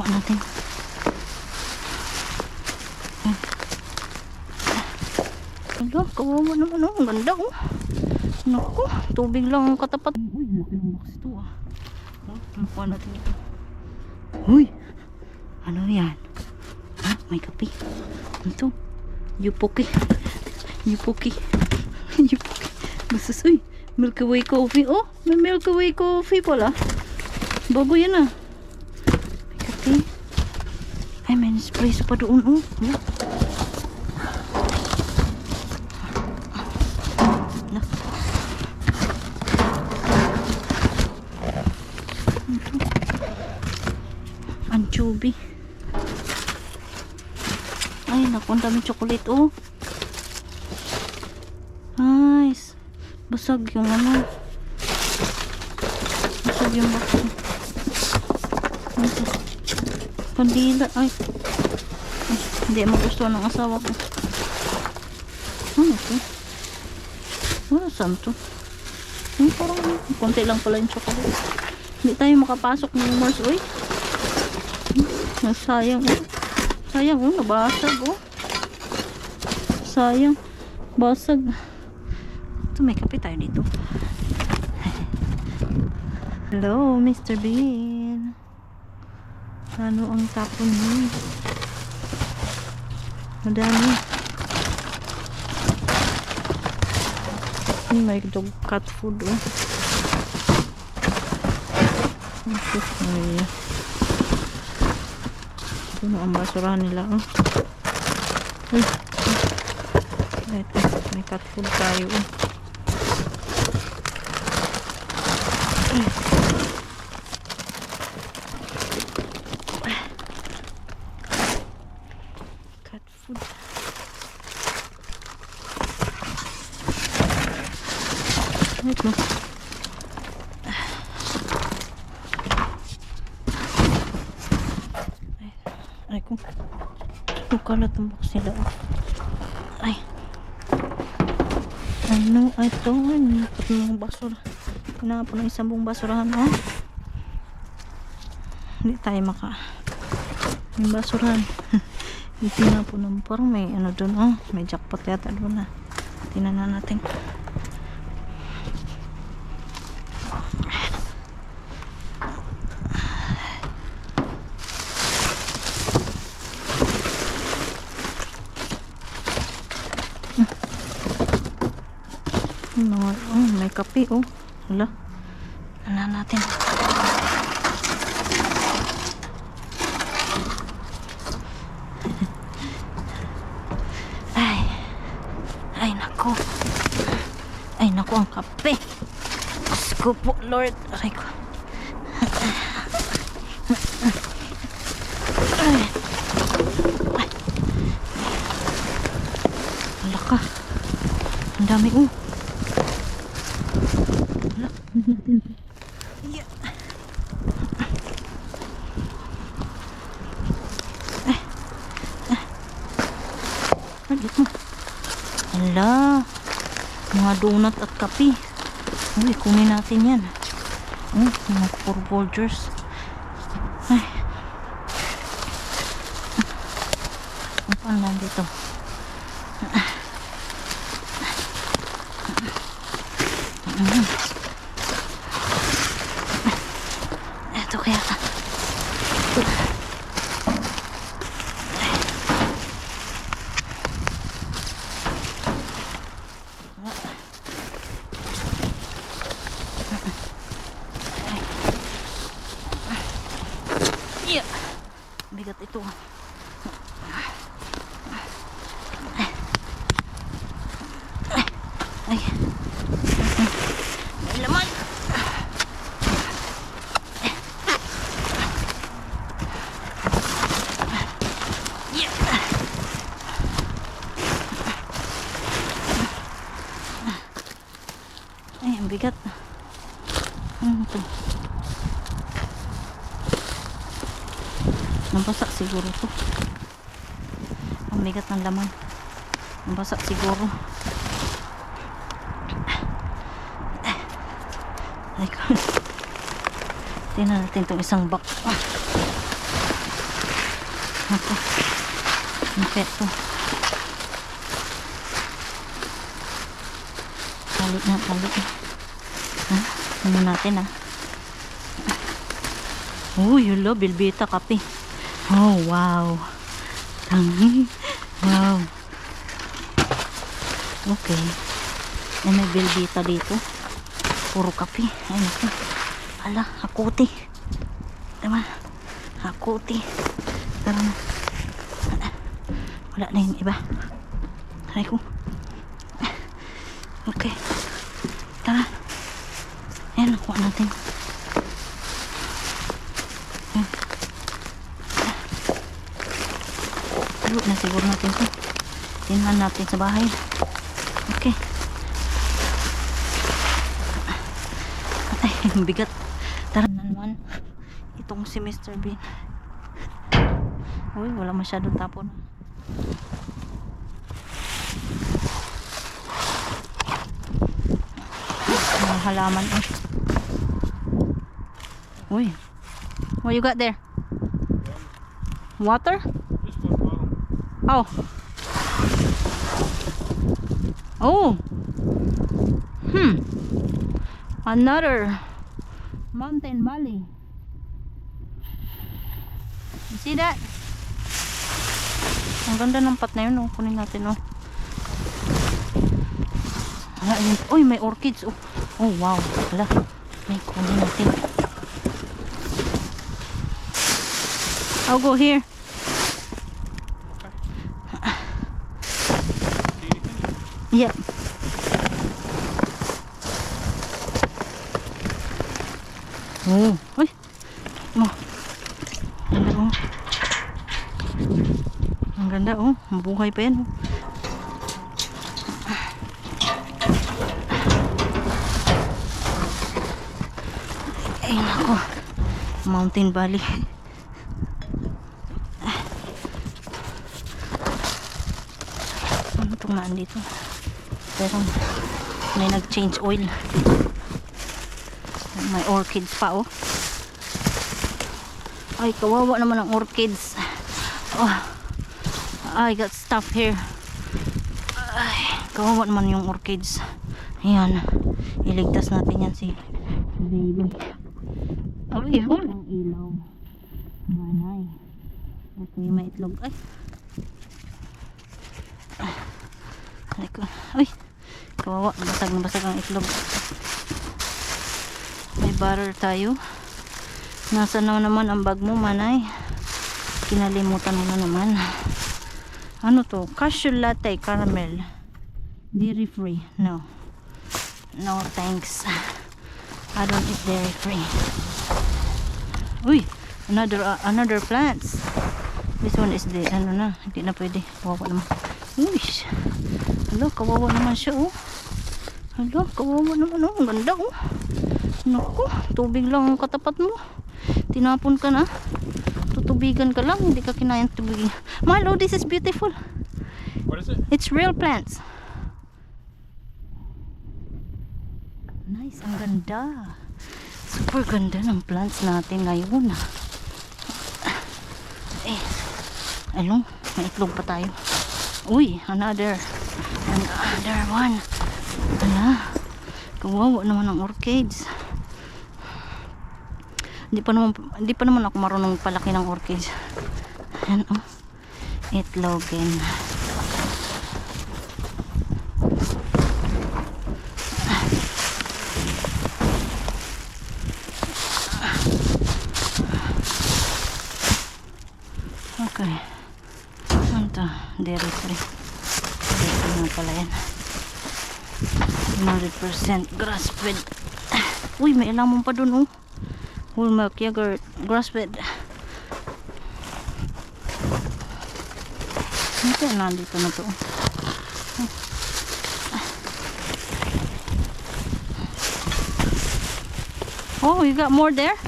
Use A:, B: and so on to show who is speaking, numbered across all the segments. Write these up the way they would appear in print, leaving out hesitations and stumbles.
A: Kuha natin. Hala, kawawa naman oh. Ang ganda oh. Naku, tubig lang ang katapat. Uy, laki ng box ito ah. Kuha natin ito. Uy, ano yan? Ha? May kape. Ito. Yupoki. Yupoki. Yupoki. Basas, uy. Milky Way coffee. Oh, may Milky Way coffee pala. Bago yan ah. May kape. Ay, may espresso pa doon oh. Anchovy. Ay, naku, ang daming chocolate oh. Nice. Basag yung ano. Basag yung box. Kandila. Ay, hindi magustuhan ng asawa ko. Ano ito? Ano saan to? Parang konti lang pala yung chocolate. Hindi tayo makapasok ng Mars. Uy, sayang oh. Sayang oh, nabasag oh. Sayang. Basag. Ito, may kape tayo dito. Hello, Mr. Bean. Ano ang tapon niyo? Madami. May dog cat food oh. Ay. Ito na ang basurahan nila oh. Ay. May cat food tayo oh. Cat food. Wait mo. Ay kung kalat ang box nila oh. Ay. Ano ito? Ito ng basura. Pinapon ng isang buong basurahan oh. Hindi tayo yung basurahan. Hindi pinapon ng parang may ano dun oh. May jackpot yata dun ah. Tingnan na natin. May kape oh. Hala. Ano natin? Ay nako. Ay nako ang kape. Diyos ko po Lord. Aray ko. Hala ka. Ang dami oh. Yeah. Agit mo. Hala. Mga donut at kape. Uy, kunin natin yan. Mga poor bulgers. Ay. Ang panlan dito. Ito kaya ka. Yeah. Bigat ito. Ay. May laman. Yeah. Ay, ang bigat. Ito. Nabasak siguro to. Ang bigat ng laman. Nabasak siguro. Ay, tingnan natin itong isang box. Ako. Ang pet to. Talit na, talit na. Ha? Ano natin ah. Oh, yun bilbita kape. Oh, wow. Tangi. Wow. Okay. Ay, may bilbita dito. Puro kape. Ay, naku. Ala, hakuti. Diba? Hakuti. Tara na. Wala na yung iba. Aray ko. Okay. Tara. Ayan, nakuha natin. Ayan. Tulog na siguro natin ito. Tingnan natin sa bahay. Okay. Ay, bigat. Tara na naman. Itong si Mr. Bean. Uy, wala masyadong tapon. Mga halaman. Uy. What you got there? Water? Oh. Oh. Another mountain valley. You see that? Ang ganda ng pot na yun. Oh. Kunin natin. Oh. Ayun. Uy, may orchids. Oh, oh wow. Hala. May kunin natin. I'll go here. Yep. Oh, uy. Oh. Ganda oh. Ang ganda oh. Mabuhay pa yan oh. Ay nako. Mountain Valley. Ano itong naan dito? Pero may nag-change oil. May orchids pa oh. Ay kawawa naman ang orchids. Oh, I got stuff here. Ay, kawawa naman yung orchids. Ayan, iligtas natin yan si baby. Ay, yun ang ilaw. Manay. Ito yung may itlog. Ay, ay, kawawa, basag na basag ang itlog. May butter tayo. Nasa naman ang bag mo, Manay? Kinalimutan mo na naman. Ano to? Cashew latte caramel. Dairy free. No. No thanks. I don't eat dairy free. Uy, another plants. This one is the ano na, hindi na pwede. Kawawa naman. Uy. Hello, kawawa naman siya oh. Hello, kawawa naman oh. Ang ganda oh. Naku, tubig lang ang katapat mo. Tinapon ka na. Tutubigan ka lang, hindi ka kinayang tubigin. Milo, this is beautiful.
B: What is it?
A: It's real plants. Nice, ang ganda. Super ganda ng plants natin ngayon. Eh, ayun, may itlog pa tayo. Uy, another one. Ala, kawawa naman ang orchids. Hindi pa naman ako marunong palaki ng orchids. Ayan oh. Itlogin. Okay. Ito, dairy free. Dito na pala yan. 100% grass fed. Uy, may ilamon pa dun oh. Whole milk yogurt, grass-fed. Ito na, nandito na to. Oh, you got more there?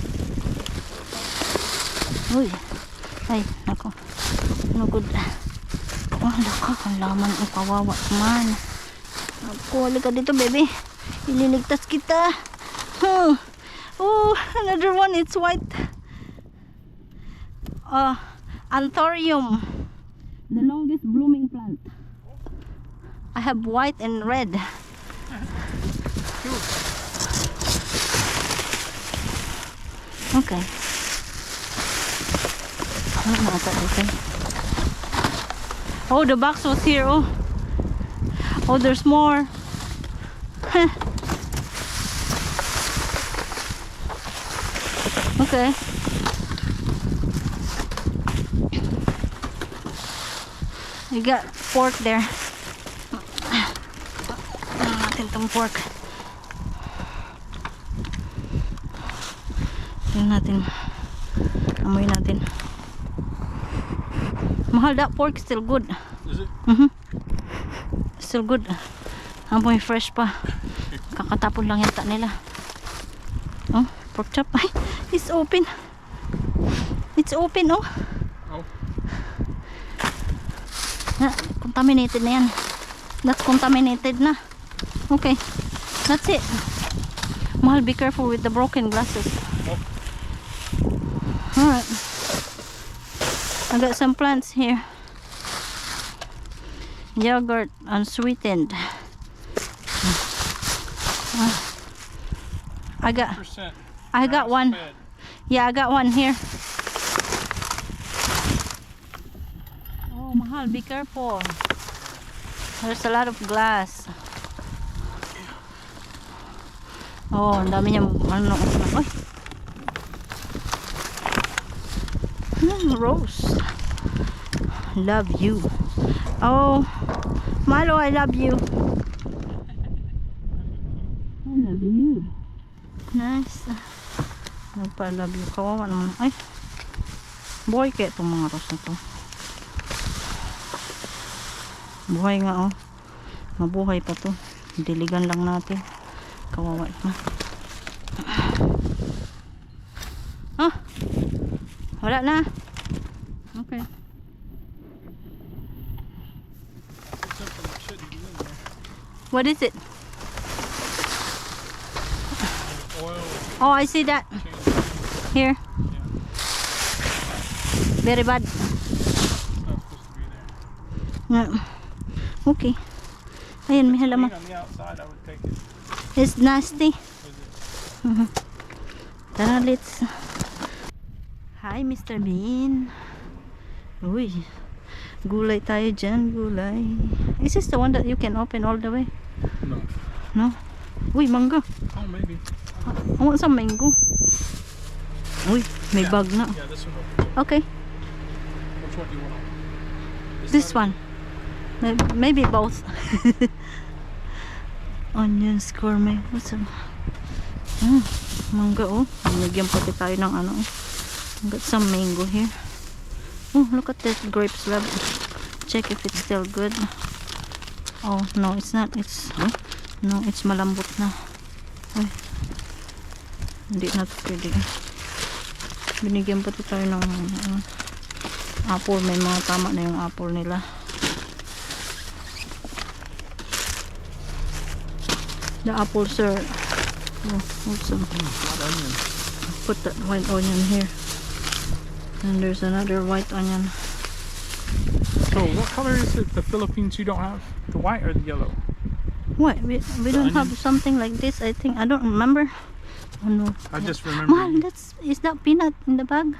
A: Uy. Ay, nako. No good. Oh, laka, ang laman ang kawawa man. Naku, halika dito, baby. Ililigtas kita. Oh, another one. It's white. Anthurium. The longest blooming plant. I have white and red. Okay. Oh, the box was here. Oh, oh, there's more. Okay. You got pork there. Natin tong pork. Tingnan natin. Amoy natin. Mahal, that pork still good.
B: Is it?
A: Still good. Amoy fresh pa. Kakatapon lang yata nila. Oh, pork chop. Ay, it's open. It's open, oh.
B: Oh.
A: Contaminated na yan. That's contaminated na. Okay. That's it. Mahal, be careful with the broken glasses.
B: Oh.
A: Alright. I got some plants here. Yogurt unsweetened. I got
B: 100%
A: one.
B: grass-fed.
A: Yeah, I got one here. Oh, mahal, be careful. There's a lot of glass. Oh, ang dami niya ano. Ay. Rose. Love you. Oh, Milo, I love you. I love you. Nice. I love you. Kawawa naman. Ay. Buhay kaya itong mga rose na to. Buhay nga, oh. Mabuhay pa to. Diligan lang natin. Kawawa na. Ah. Wala na. Okay.
B: Something that shouldn't be in there.
A: What is it?
B: Oil
A: Oh, I see that.
B: change.
A: Here.
B: Yeah.
A: Very bad.
B: It's not supposed to be there.
A: Yeah. Okay. Ayan, may
B: Clean
A: halaman.
B: on the outside, I would take it.
A: It's nasty.
B: Is it?
A: Tara, let's. Hi, Mr. Bean. Uy. Gulay tayo dyan, gulay. Is this the one that you can open all the way?
B: No.
A: No? Uy, mangga.
B: Oh, maybe.
A: I want some mango. Uy, may
B: Yeah.
A: bag na.
B: Yeah, this one opens.
A: Okay,
B: Which one do you want?
A: this one. Maybe both. Onions, gourmet. What's up? Mangga, oh. Nagyan pati tayo ng ano. Got some mango here. Oh, look at that grape slab. Check if it's still good. Oh, no, it's not. No, it's malambot na. Ay. Hindi na ito pwede. Binigyan pati tayo ng apple. May mga tama na yung apple nila. The apples are awesome.
B: Hot onion.
A: Put that white onion here. And there's another white onion.
B: So, what color is it? The Philippines you don't have? The white or the yellow?
A: What? We don't have something like this, I think. I don't remember. Oh no.
B: I just remember.
A: Man, is that peanut in the bag?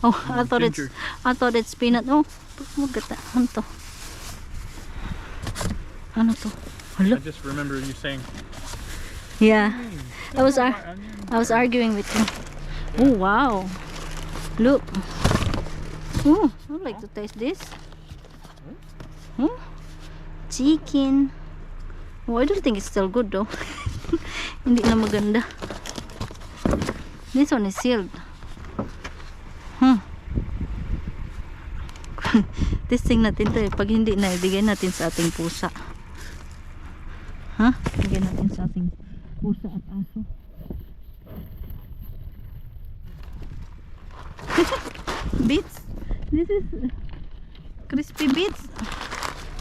A: Oh, I thought it's peanut. Oh, look at that. Ano to? Ano to?
B: I
A: Hello?
B: just remember you saying.
A: Yeah. I was
B: White onion.
A: I was arguing with him. Oh wow. Look. Oh, I'd like to taste this. Chicken. Oh, I don't think it's still good though. Hindi na maganda. This one is sealed. Testing natin to eh. Pag hindi na, ibigay natin sa ating pusa. Ibigay natin sa ating pusa at aso. Beets. This is crispy beets.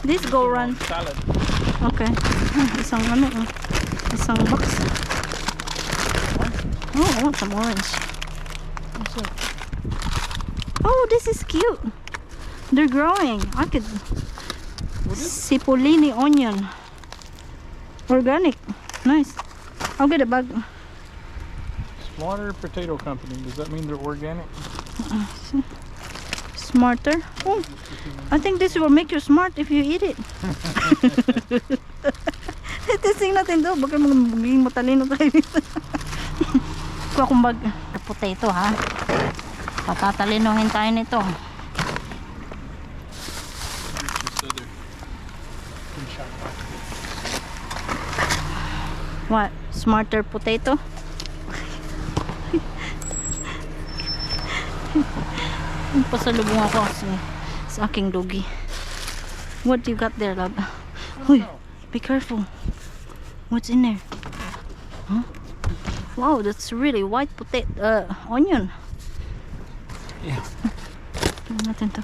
A: This go run.
B: Salad.
A: Okay. Isang ano, isang box. Oh, I want some orange. What's that? Oh, this is cute. They're growing. I could.
B: What is
A: Cipollini onion. Organic. Nice. I'll get a bag.
B: Smarter Potato Company? Does that mean they're organic?
A: Smarter. Oh, I think this will make you smart if you eat it. Testing natin to. Baka maging matalino tayo dito. Kuha akong bag. Potato ha. Patatalinohin tayo nito. What? Smarter potato? Pasalubong ako sa aking doggy. What do you got there, love? Uy, be careful. What's in there? Huh? Wow, that's really white potato, onion.
B: Yeah.
A: Tingnan natin to.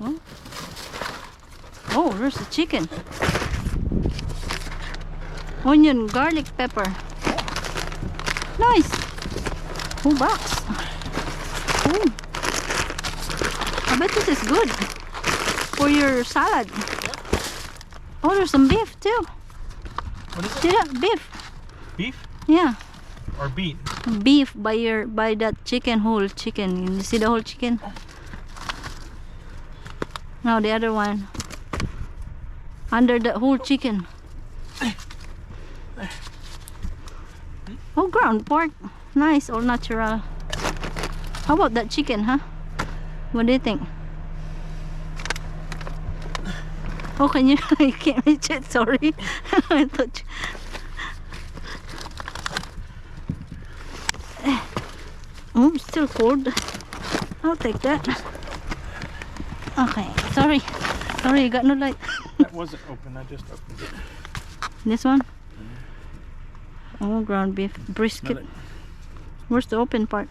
A: Huh? Oh, there's a chicken. Onion, garlic, pepper. Nice. Oh, box. Oh. I bet this is good for your salad. Oh, there's some beef too.
B: What is it?
A: See that? Beef.
B: Beef
A: Yeah.
B: or beet?
A: Beef by that chicken, whole chicken. You see the whole chicken? Now the other one. Under the whole chicken. Oh, ground pork. Nice, all natural. How about that chicken, huh? What do you think? Oh, can you? You can't reach it, sorry. I thought oh, it's still cold. I'll take that. Okay, sorry. Sorry, you got no light.
B: That wasn't open. I just opened it.
A: This one? Oh, ground beef. Brisket.
B: Another.
A: Where's the open part?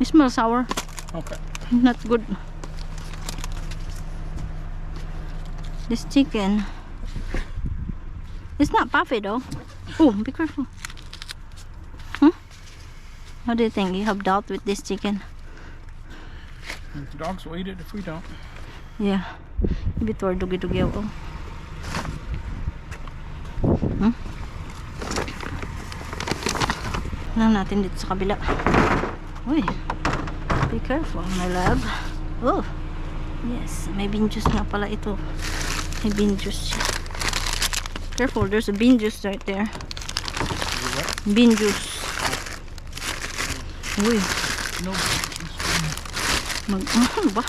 A: It smells sour.
B: Okay.
A: Not good. This chicken. It's not puffy though. Oh, be careful. What do you think? You have doubt with this chicken?
B: The dogs will eat it if we don't.
A: Yeah. Maybe to our dugi-dugi ako. Tingnan natin dito sa kabila. Uy. Be careful, my love. Oh. Yes. May bean juice nga pala ito. May bean juice siya. Careful, there's a bean juice right there. Bean juice. Uy.
B: No.
A: Ano ba?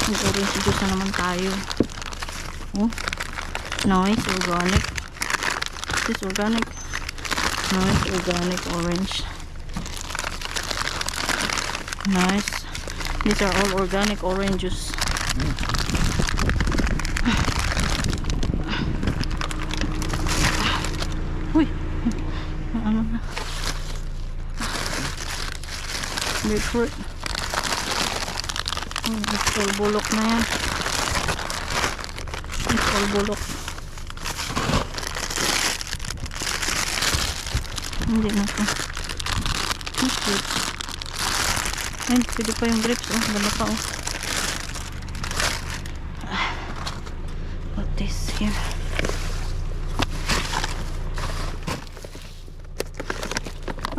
A: Mag-orange juice na naman tayo. Oh. Nice, organic. This organic. Nice, organic orange. Nice. These are all organic oranges. Uy. Ano na? Grapefruit. It's all bulok na yan. It's all bulok. Hindi na ito. Grapes. Ayun, pwede pa yung grapes. Oh, ganda pa oh. Put this here.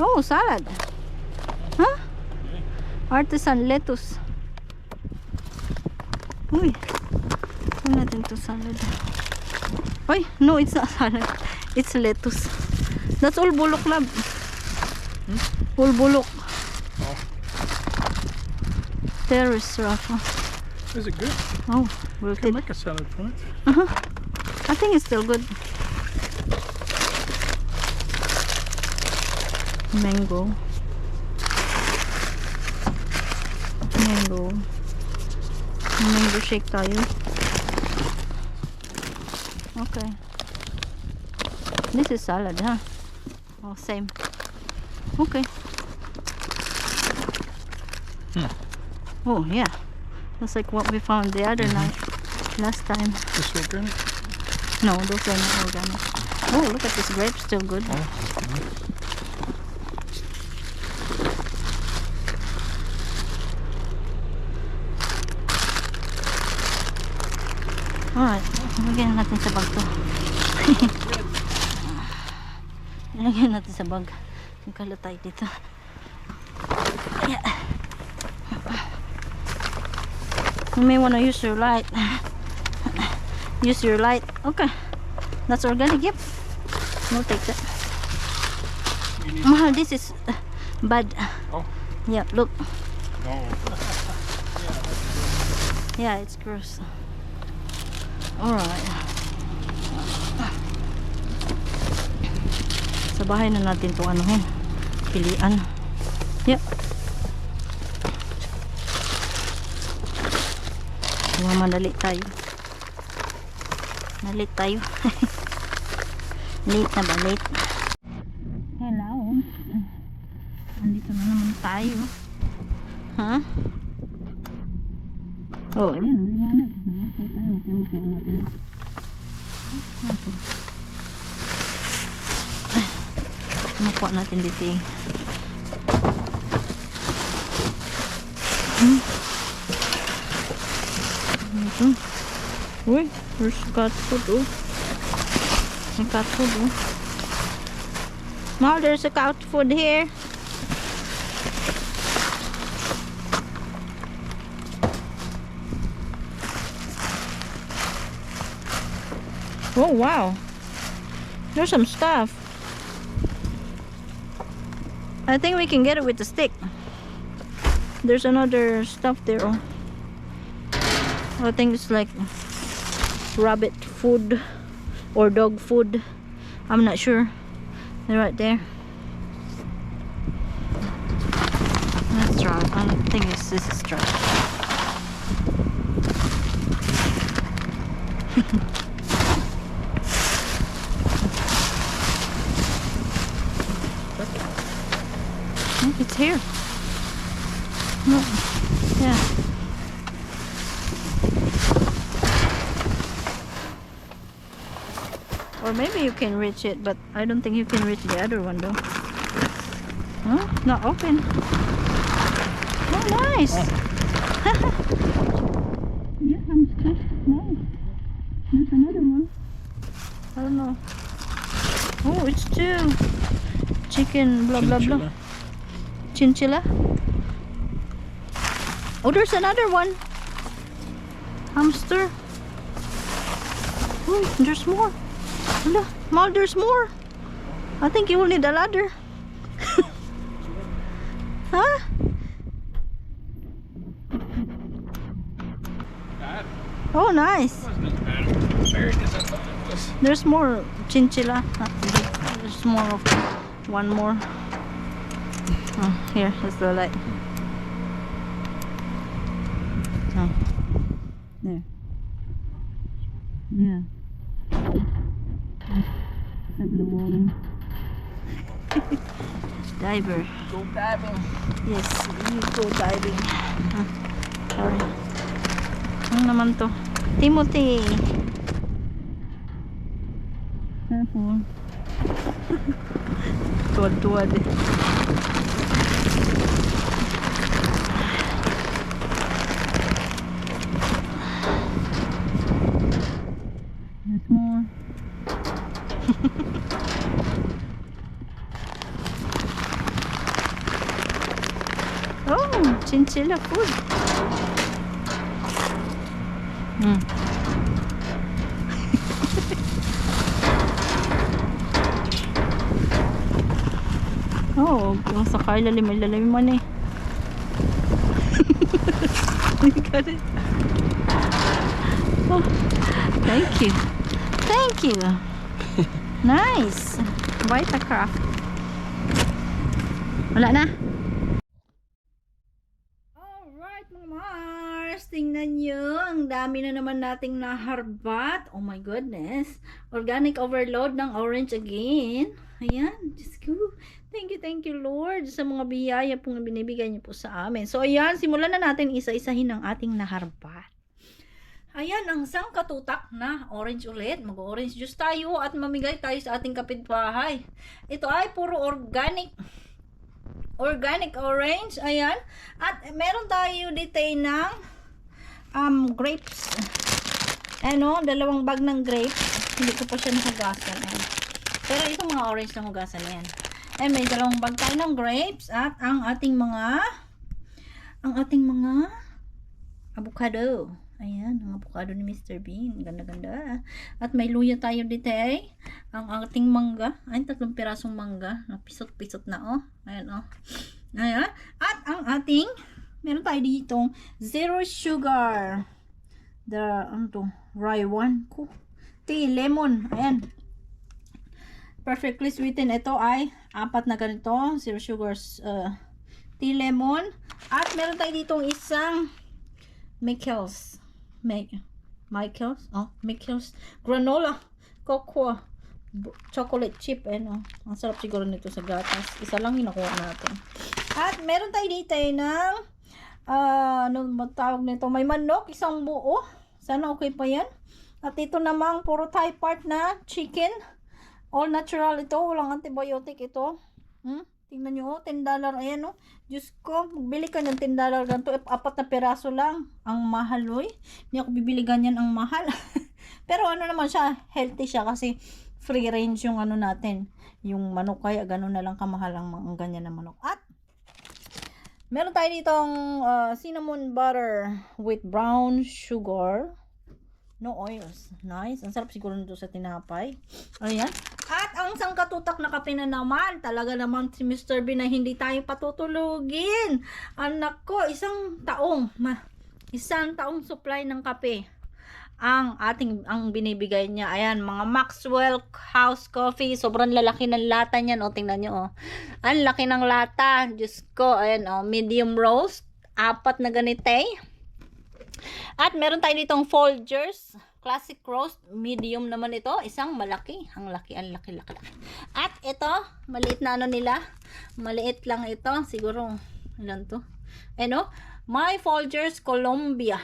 A: Oh, salad. Huh? Artisan lettuce. Uy. Ano natin to salad? Uy, no, it's not salad. It's lettuce. That's all bulok, lab. All bulok.
B: Oh.
A: Terrace, Rafa.
B: Is it good?
A: Oh,
B: I
A: wilted.
B: can make a salad from it.
A: I think it's still good. Mango. Mango. Mango shake tayo. Okay. This is salad, huh? Oh, same. Okay. Oh, yeah. That's like what we found the other night, last time.
B: This organic?
A: No, those are not organic. Oh, look at this grape, still good. Alright, lagyan natin sa bag to. Lagyan natin sa bag. Nagkalatay dito. Yeah. You may wanna use your light. Use your light. Okay. That's organic, yep. We'll take that. Mahal, this is bad.
B: Oh.
A: Yeah, look.
B: No.
A: Yeah, it's gross. Alright. Sa bahay na natin ito anuhin. Pilian. Yep. Madali tayo. Nalit tayo. Late na ba? Late. Hello. Andito na naman tayo. Ha? Oh, ayan. Liwanag. Nakuha natin dito eh. Ito. Uy, there's cat food oh. May cat food oh. Now there's a cat food here. Oh wow. There's some stuff. I think we can get it with the stick. There's another stuff there. Oh. I think it's like rabbit food or dog food. I'm not sure. They're right there. Let's try. I think this is dry. It's here. No. Yeah. Or maybe you can reach it, but I don't think you can reach the other one though. Huh? Not open. Oh, nice. Yeah, I'm still nice. There's another one. I don't know. Oh, it's two. Chicken, blah blah blah. Chinchilla. Oh, there's another one. Hamster. Oh, there's more. Hala, Mal, there's more. I think you will need a ladder. Huh? Oh, nice. There's more chinchilla. There's more of one more. Oh, here is the light. Oh. There. Yeah. At the water. Diver.
B: Go diving.
A: Yes, you go diving. Sorry. Ano naman to? Timothy. Careful. Tuwad-tuwad eh. There's more. Oh, chinchilla food. Oh, yung sakay lalim man eh. Got it. Oh, thank you. Thank you. Nice. Vitacraft. Wala na? Alright mga Mars. tingnan nyo. Ang dami na naman nating naharbat. Oh my goodness. Organic overload ng orange again. Ayan. Diyos ko. Thank you, Lord, sa mga biyaya pong binibigay niyo po sa amin. So, ayan. Simulan na natin isa-isahin ang ating naharbat. Ayan, ang sangkatutak na orange ulit. Mag-orange juice tayo at mamigay tayo sa ating kapitbahay. Ito ay puro organic orange. Ayan. At meron tayo dito ng grapes. Ano, 2 bag ng grapes. Hindi ko pa siya nahugasan. Ayan. Pero itong mga orange na hugasan na yan. Ayan, may 2 bag tayo ng grapes at ang ating mga avocado. Ayan, ang avocado ni Mr. Bean. Ganda-ganda. At may luya tayo dito eh. Ang ating mangga. Ay, 3 pirasong mangga. Napisot-pisot na oh. Ayan oh. Ayan. At ang ating, meron tayo ditong zero sugar. Rye one ko. Tea, lemon. Ayan. Perfectly sweetened. Ito ay 4 na ganito. Zero sugars. Tea, lemon. At meron tayo ditong isang Michaels granola cocoa chocolate chip ang sarap siguro nito sa gatas. Isa lang yung nakuha natin. At meron tayo dito ng ano matawag nito, may manok, isang buo, sana okay pa yan. At ito namang puro Thai part na chicken, all natural ito, walang antibiotic ito. Tingnan nyo, $10. Ayan, oh. Diyos ko, magbili ka ng $10 ganito. 4 na peraso lang. Ang mahal, oy. Hindi ako bibili ganyan ang mahal. Pero ano naman siya, healthy siya kasi free range yung ano natin. Yung manok, kaya ganun na lang kamahal ang ganyan na manok. At meron tayo ditong cinnamon butter with brown sugar. No oils. Nice. Ang sarap siguro nito sa tinapay. Ayan. At ang sangkatutak na kape na naman, talaga naman si Mr. Bean na hindi tayo patutulugin. Anak ko, isang taong supply ng kape ang binibigay niya. Ayan, mga Maxwell House Coffee. Sobrang lalaki ng lata niyan. O, tingnan nyo, o. Ang laki ng lata. Diyos ko, ayan, o. Medium roast. 4 na ganite. At meron tayo ditong Folgers Classic Roast, medium naman ito, isang malaki, ang laki. At ito, maliit na ano nila, maliit lang ito, siguro, ilan to? Ano, My Folgers Colombia,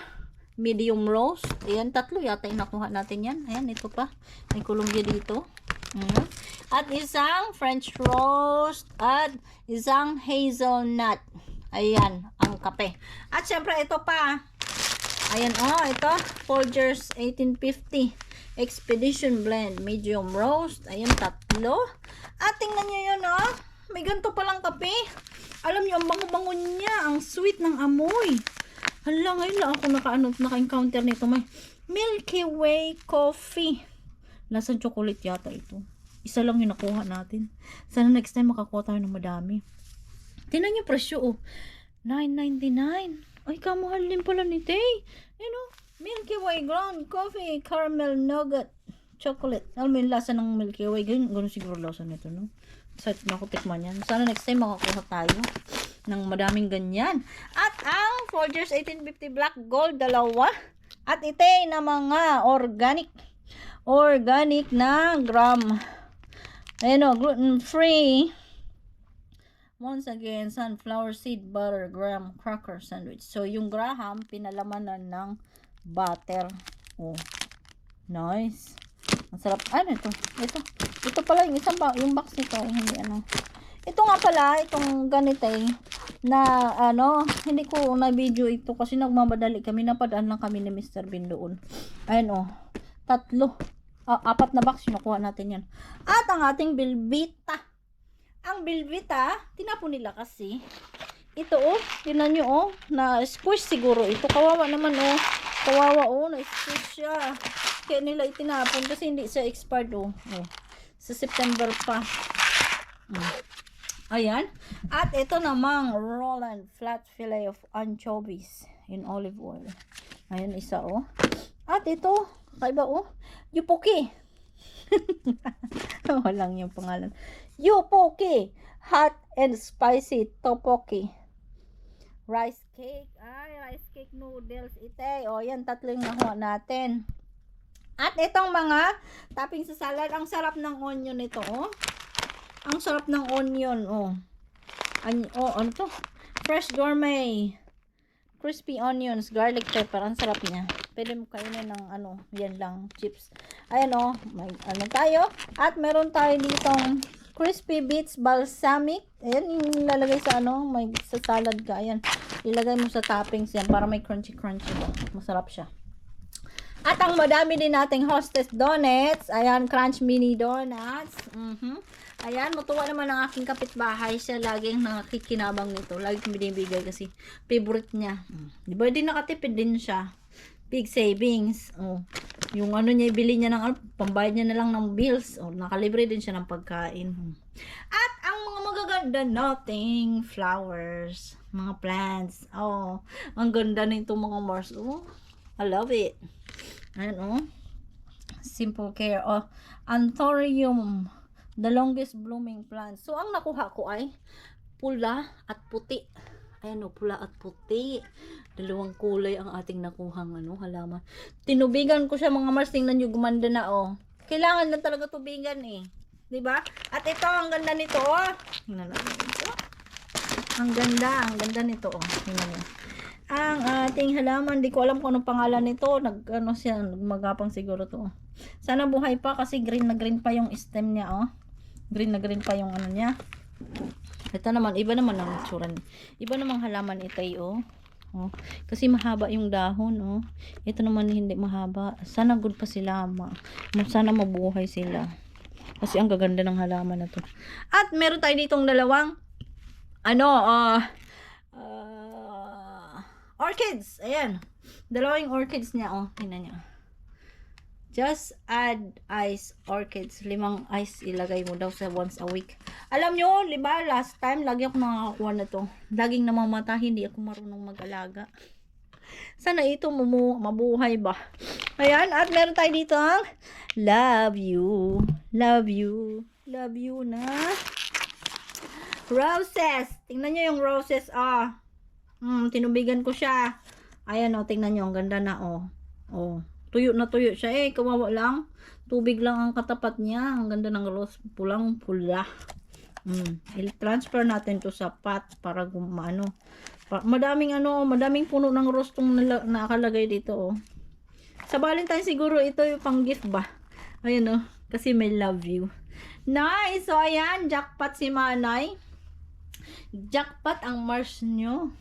A: medium roast, ayan, 3 yata yung nakuha natin yan, ayan, ito pa, may Colombia dito. At isang French roast, at isang hazelnut, ayan, ang kape. At syempre, ito pa, ayan, oh, ito, Folgers 1850 Expedition Blend, medium roast. Ayan, 3. At tingnan nyo yun, oh. May ganito palang kape. Alam nyo, ang bango-bango niya. Ang sweet ng amoy. Hala, ngayon lang ako naka-encounter nito. May Milky Way Coffee. Lasang chocolate yata ito. Isa lang yung nakuha natin. Sana next time makakuha tayo ng madami. Tingnan nyo presyo, oh. $9.99. Ay, kamahal din pala ni Tay. You know, Milky Way ground coffee, caramel nougat, chocolate. Alam mo yung lasa ng Milky Way. Ganun siguro lasa nito, no? Excited na ako tikman yan. Sana next time makakuha tayo ng madaming ganyan. At ang Folgers 1850 Black Gold, 2. At ito na mga organic na gram. Ayan o, gluten free. Once again, sunflower seed butter graham cracker sandwich. So, yung graham, pinalamanan ng butter. Oh, nice. Ang sarap. Ano ito? Ito pala yung isang yung box nito. Hindi ano. Ito nga pala, itong ganito na hindi ko na-video ito kasi nagmamadali kami. Napadaan lang kami ni Mr. Bean doon. Ayan oh. 3. 4 na box yung nakuha natin yan. At ang ating Belvita. Ang Belvita, tinapon nila kasi. Ito oh, tinan nyo oh, na squish siguro. Ito kawawa naman oh. Kawawa oh, na squish siya. Kaya nila itinapon kasi hindi siya expired oh. Sa September pa. Ayan. At ito namang Roland flat fillet of anchovies in olive oil. Ayan, isa oh. At ito, kaiba oh, Yupoki. Walang yung pangalan. Yupoki hot and spicy tteokbokki. rice cake. Ay, rice cake noodles. Ite. O, yan, tatlo yung nakuha natin. At itong mga topping sa salad. Ang sarap ng onion ito, oh. Ang sarap ng onion, oh. Ano to? Fresh gourmet. Crispy onions, garlic pepper. Ang sarap niya. Pwede mo kainin ng yan lang, chips. Ayan, oh. May tayo. At meron tayo ditong crispy beets balsamic. Ayan, yung lalagay sa may sa salad ka. Ayan. Ilagay mo sa toppings yan para may crunchy ba. Masarap siya. At ang madami din nating Hostess Donuts. Ayan, Crunch Mini Donuts. Ayan, matuwa naman ang aking kapitbahay. Siya laging nakikinabang nito. Laging binibigay kasi favorite niya. Di ba din nakatipid din siya? Big savings. Oh. Yung niya, ibili niya ng pambayad niya na lang ng bills. Oh, nakalibre din siya ng pagkain. At ang mga magaganda nating flowers. Mga plants. Oh, ang ganda nito mga Mars. Oh, I love it. Ayan, oh. Simple care. Oh, Anthurium. The longest blooming plant. So, ang nakuha ko ay pula at puti. Ayan, oh, pula at puti. Dalawang kulay ang ating nakuhang halaman. Tinubigan ko siya mga Mars. Tingnan nyo, gumanda na, oh. Kailangan lang talaga tubigan, eh. Diba? At ito, ang ganda nito, oh. Tingnan natin ito. Ang ganda nito, oh. Tingnan nyo. Ang ating halaman, di ko alam kung anong pangalan nito. Nagmagapang siguro to. Sana buhay pa kasi green na green pa yung stem niya, oh. Green na green pa yung niya. Ito naman, iba naman ang itsura. Iba namang halaman ito, oh. Oh. Kasi mahaba yung dahon, oh. Ito naman hindi mahaba. Sana good pa sila, sana mabuhay sila. Kasi ang gaganda ng halaman na to. At meron tayo ditong dalawang orchids. Ayan. Dalawang orchids niya, oh. Tingnan niyo. Just add ice orchids. 5 ice ilagay mo daw sa once a week. Alam nyo, diba, last time, lagi ako nakakakuha na to. Laging namamata, hindi ako marunong mag-alaga. Sana ito mabuhay ba? Ayan, at meron tayo dito ang love you. Love you. Love you na roses. Tingnan nyo yung roses, ah. Tinubigan ko siya. Ayan, oh, tingnan nyo, ang ganda na, oh. Oh. Tuyo na tuyo siya, eh. Kawawa lang. Tubig lang ang katapat niya. Ang ganda ng rose. Pulang pula. I-transfer natin to sa pot para madaming puno ng rose tong nakalagay dito, oh. Sa Valentine siguro ito yung pang gift ba. Ayan, oh. Kasi may love you. Nice. So, ayan. Jackpot si Manay. Jackpot ang Mars nyo.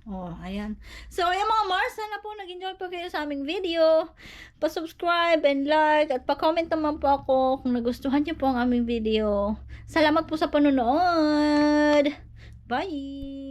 A: Oh, ayan. So, ayan mga Mars, sana po nag-enjoy po kayo sa aming video. Pa-subscribe and like at pa-comment naman po ako kung nagustuhan niyo po ang aming video. Salamat po sa panonood. Bye!